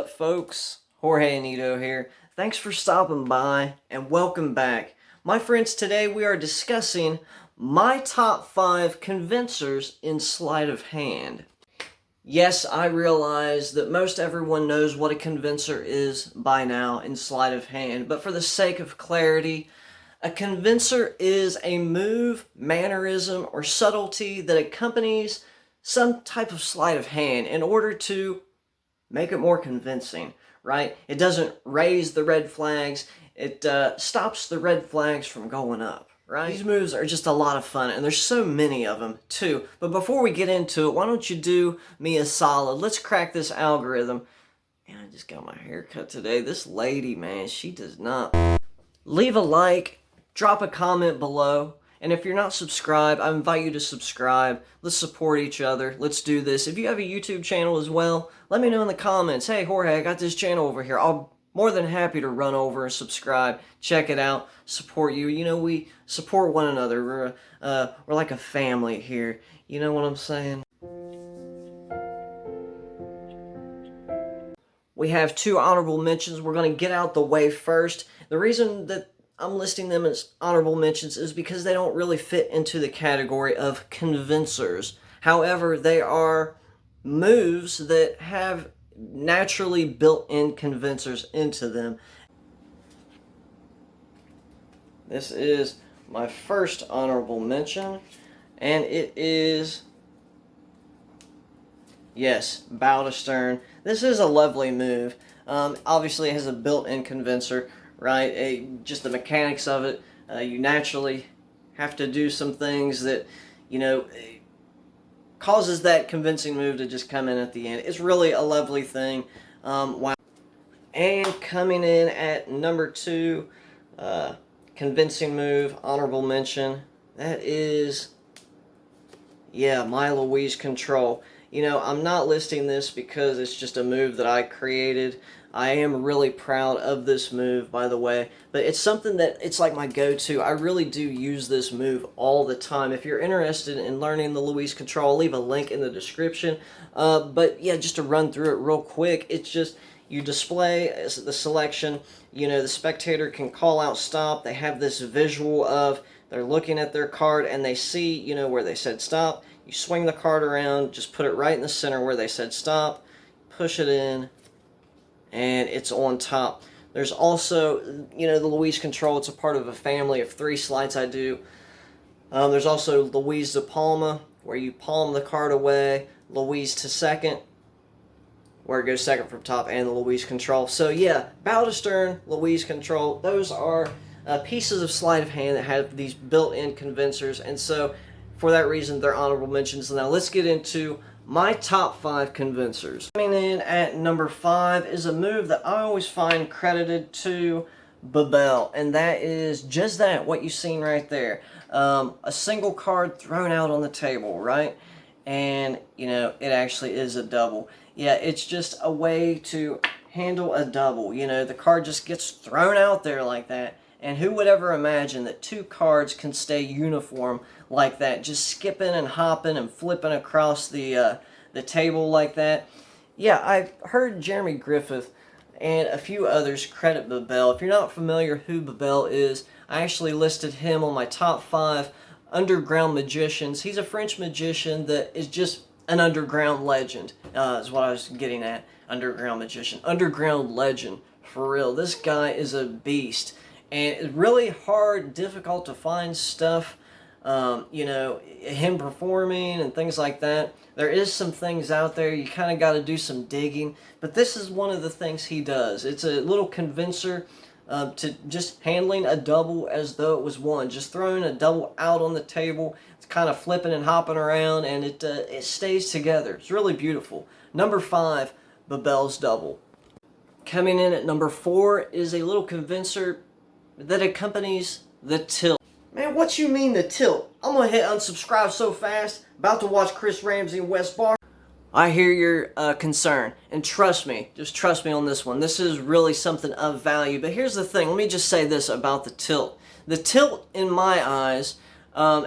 up, folks? Jorge Anito here. Thanks for stopping by and welcome back. My friends, today we are discussing my top 5 convincers in sleight of hand. Yes, I realize that most everyone knows what a convincer is by now in sleight of hand, but for the sake of clarity, a convincer is a move, mannerism, or subtlety that accompanies some type of sleight of hand in order to make it more convincing, right? It doesn't raise the red flags, it stops the red flags from going up, right? These moves are just a lot of fun, and there's so many of them, too. But before we get into it, why don't you do me a solid? Let's crack this algorithm. And I just got my hair cut today. This lady, man, she does not. Leave a like, drop a comment below, and if you're not subscribed, I invite you to subscribe. Let's support each other. Let's do this. If you have a YouTube channel as well, let me know in the comments. Hey, Jorge, I got this channel over here. I'll more than happy to run over and subscribe. Check it out. Support you. You know, we support one another. We're like a family here. You know what I'm saying? We have 2 honorable mentions. We're going to get out the way first. The reason that I'm listing them as honorable mentions is because they don't really fit into the category of convincers. However, they are moves that have naturally built-in convincers into them. This is my first honorable mention, and it is, yes, bow to stern. This is a lovely move. Obviously, it has a built-in convincer, right? Just the mechanics of it. You naturally have to do some things that, you know, causes that convincing move to just come in at the end. It's really a lovely thing. Wow. And coming in at number 2, convincing move, honorable mention, that is, yeah, my Louise control. You know, I'm not listing this because it's just a move that I created. I am really proud of this move, by the way, but it's something that it's like my go-to. I really do use this move all the time. If you're interested in learning the Louise control, I'll leave a link in the description. But yeah, just to run through it real quick, it's just you display the selection. You know, the spectator can call out stop. They have this visual of they're looking at their card and they see, you know, where they said stop. You swing the card around, just put it right in the center where they said stop, push it in, and it's on top. There's also, you know, the Louise control. It's a part of a family of 3 sleights I do. There's also Louise de Palma, where you palm the card away. Louise to second, where it goes second from top, and the Louise control. So yeah, bow to stern, Louise control. Those are pieces of sleight of hand that have these built-in convincers, and so for that reason, they're honorable mentions. Now let's get into my top 5 convincers. Coming in at number 5 is a move that I always find credited to Bebel, and that is just that, what you've seen right there. A single card thrown out on the table, right? And, you know, it actually is a double. Yeah, it's just a way to handle a double. You know, the card just gets thrown out there like that. And who would ever imagine that 2 cards can stay uniform like that, just skipping and hopping and flipping across the table like that? Yeah, I've heard Jeremy Griffith and a few others credit Bebel. If you're not familiar who Bebel is, I actually listed him on my top 5 underground magicians. He's a French magician that is just an underground legend, is what I was getting at. Underground magician. Underground legend, for real. This guy is a beast. And it's really hard, difficult to find stuff, you know, him performing and things like that. There is some things out there, you kind of got to do some digging, but this is one of the things he does. It's a little convincer to just handling a double as though it was one. Just throwing a double out on the table, it's kind of flipping and hopping around, and it stays together. It's really beautiful. Number 5, Bebel's double. Coming in at number 4 is a little convincer that accompanies the tilt. Man, what you mean the tilt? I'm gonna hit unsubscribe so fast. About to watch Chris Ramsay and West Bar. I hear your concern, and trust me, just trust me on this one. This is really something of value. But here's the thing, let me just say this about the tilt. The tilt, in my eyes,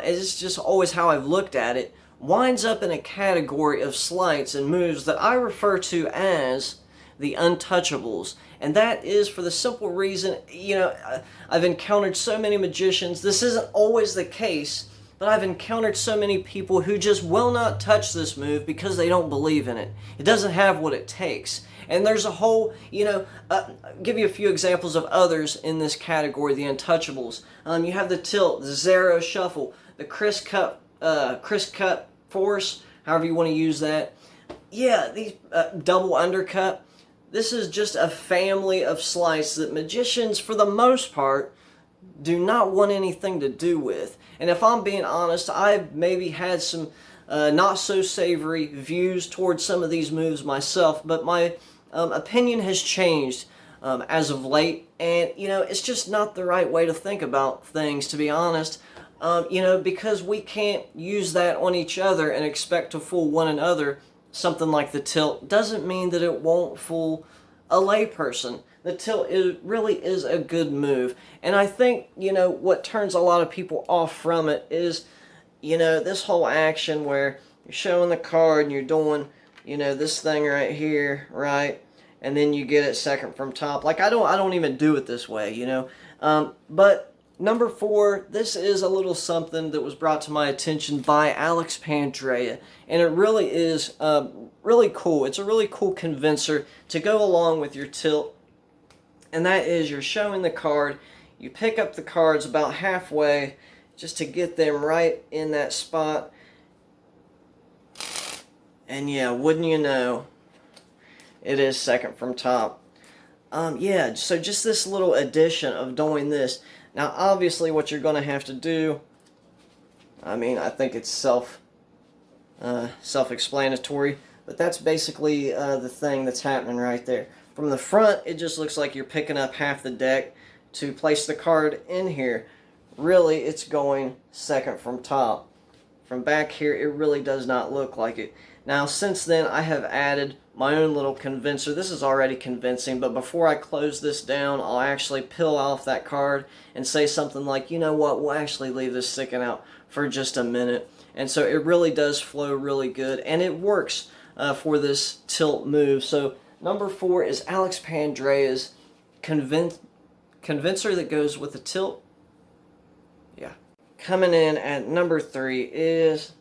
is just always how I've looked at it, winds up in a category of sleights and moves that I refer to as the untouchables. And that is for the simple reason, I've encountered so many magicians. This isn't always the case, but I've encountered so many people who just will not touch this move because they don't believe in it. It doesn't have what it takes. And there's a whole, give you a few examples of others in this category, the untouchables. You have the tilt, the zero shuffle, the criss cut force, however you want to use that. Yeah, these double undercut. This is just a family of sleights that magicians, for the most part, do not want anything to do with. And if I'm being honest, I've maybe had some not so savory views towards some of these moves myself, but my opinion has changed as of late, and it's just not the right way to think about things, to be honest. Because we can't use that on each other and expect to fool one another. Something like the tilt doesn't mean that it won't fool a layperson. The tilt really is a good move. And I think, what turns a lot of people off from it is, this whole action where you're showing the card and you're doing, this thing right here, right? And then you get it second from top. Like, I don't even do it this way, But number 4, this is a little something that was brought to my attention by Alex Pandrea, and it really is really cool. It's a really cool convincer to go along with your tilt, and that is you're showing the card, you pick up the cards about halfway just to get them right in that spot, and yeah, wouldn't you know, it is second from top. So just this little addition of doing this. Now, obviously, what you're going to have to do, I think it's self-explanatory, but that's basically the thing that's happening right there. From the front, it just looks like you're picking up half the deck to place the card in here. Really, it's going second from top. From back here, it really does not look like it. Now, since then, I have added my own little convincer. This is already convincing, but before I close this down, I'll actually peel off that card and say something like, you know what, we'll actually leave this sticking out for just a minute. And so it really does flow really good, and it works for this tilt move. So number 4 is Alex Pandrea's convincer that goes with the tilt. Yeah. Coming in at number 3 is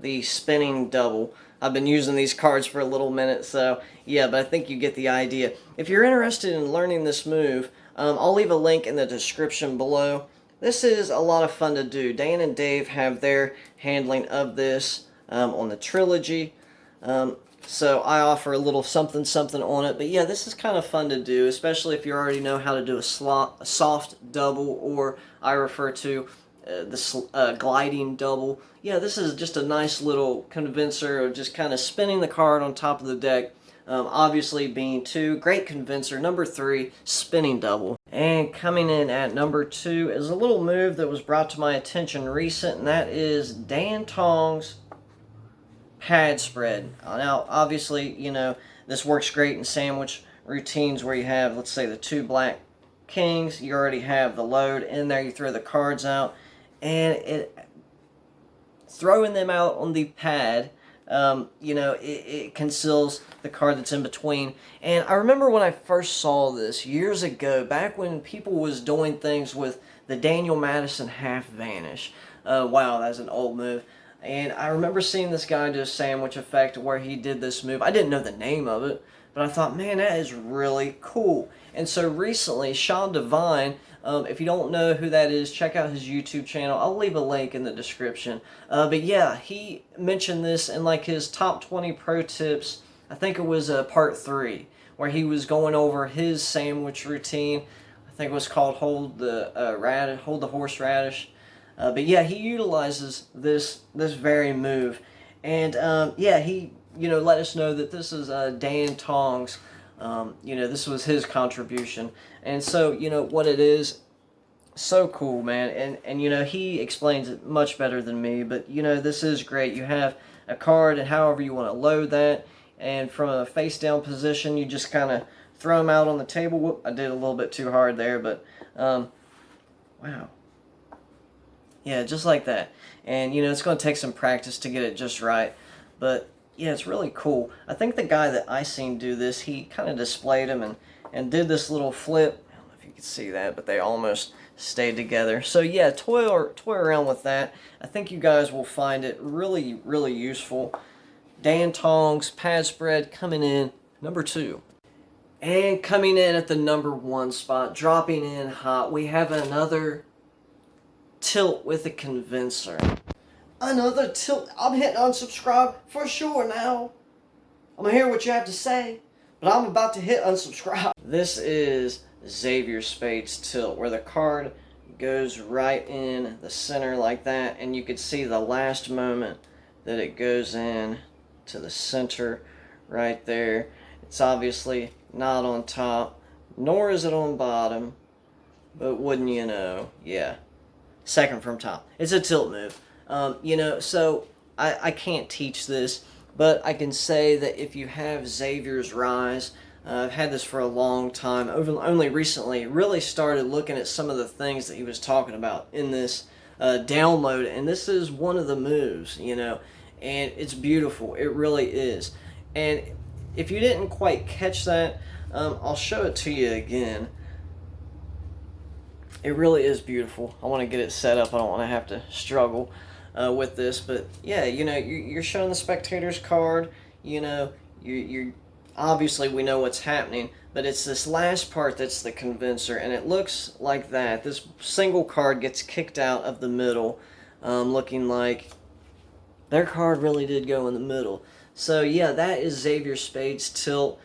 the spinning double. I've been using these cards for a little minute, so yeah, but I think you get the idea. If you're interested in learning this move, I'll leave a link in the description below. This is a lot of fun to do. Dan and Dave have their handling of this on the trilogy, so I offer a little something on it. But yeah, this is kind of fun to do, especially if you already know how to do a soft double, or I refer to the gliding double. Yeah, this is just a nice little convincer of just kind of spinning the card on top of the deck. Obviously being 2, great convincer. Number 3, spinning double. And coming in at number 2 is a little move that was brought to my attention recent, and that is Dan Tong's pad spread. Now, obviously, this works great in sandwich routines where you have, let's say, the 2 black kings. You already have the load in there. You throw the cards out, and throwing them out on the pad, it conceals the card that's in between. And I remember when I first saw this years ago, back when people was doing things with the Daniel Madison half vanish. Wow, that's an old move. And I remember seeing this guy do a sandwich effect where he did this move. I didn't know the name of it, but I thought, man, that is really cool. And so recently, Sean Devine, if you don't know who that is, check out his YouTube channel. I'll leave a link in the description. But yeah, he mentioned this in like his top 20 pro tips. I think it was part 3, where he was going over his sandwich routine. I think it was called Hold the Horseradish. But yeah, he utilizes this very move. And yeah, he let us know that this is Dan Tong's. This was his contribution. And so, what it is, so cool, man. And he explains it much better than me. But, this is great. You have a card, and however you want to load that. And from a face-down position, you just kind of throw them out on the table. Whoop, I did a little bit too hard there, but, wow. Yeah, just like that. And, it's going to take some practice to get it just right. But, yeah, it's really cool. I think the guy that I seen do this, he kind of displayed him and did this little flip. I don't know if you can see that, but they almost stayed together. So yeah, toy around with that. I think you guys will find it really, really useful. Dan Tong's pad spread coming in number 2. And coming in at the number 1 spot, dropping in hot, we have another tilt with a convincer. Another tilt. I'm hitting unsubscribe for sure now. I'm gonna hear what you have to say, but I'm about to hit unsubscribe. This is Xavier Spade's tilt, where the card goes right in the center like that, and you could see the last moment that it goes in to the center right there. It's obviously not on top, nor is it on bottom, but wouldn't you know, yeah, second from top. It's a tilt move. So I can't teach this, but I can say that if you have Xavier's Rise, I've had this for a long time, only recently really started looking at some of the things that he was talking about in this download, and this is one of the moves, and it's beautiful. It really is. And if you didn't quite catch that, I'll show it to you again. It really is beautiful. I want to get it set up. I don't want to have to struggle with this, but yeah, you're showing the spectator's card. You're obviously we know what's happening, but it's this last part that's the convincer, and it looks like that. This single card gets kicked out of the middle, looking like their card really did go in the middle. So yeah, that is Xavier Spade's tilt.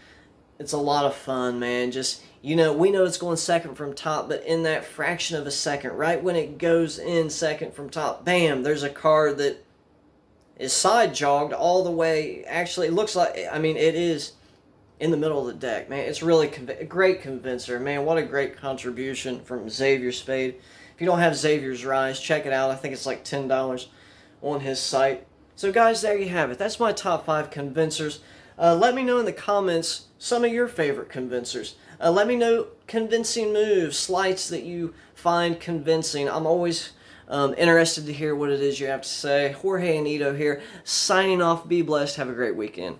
It's a lot of fun, man. Just, we know it's going second from top, but in that fraction of a second, right when it goes in second from top, bam, there's a card that is side jogged all the way. Actually, it looks like, it is in the middle of the deck, man. It's really a great convincer, man. What a great contribution from Xavier Spade. If you don't have Xavier's Rise, check it out. I think it's like $10 on his site. So guys, there you have it. That's my top 5 convincers. Let me know in the comments some of your favorite convincers. Let me know convincing moves, sleights that you find convincing. I'm always interested to hear what it is you have to say. Jorge and Ito here, signing off. Be blessed. Have a great weekend.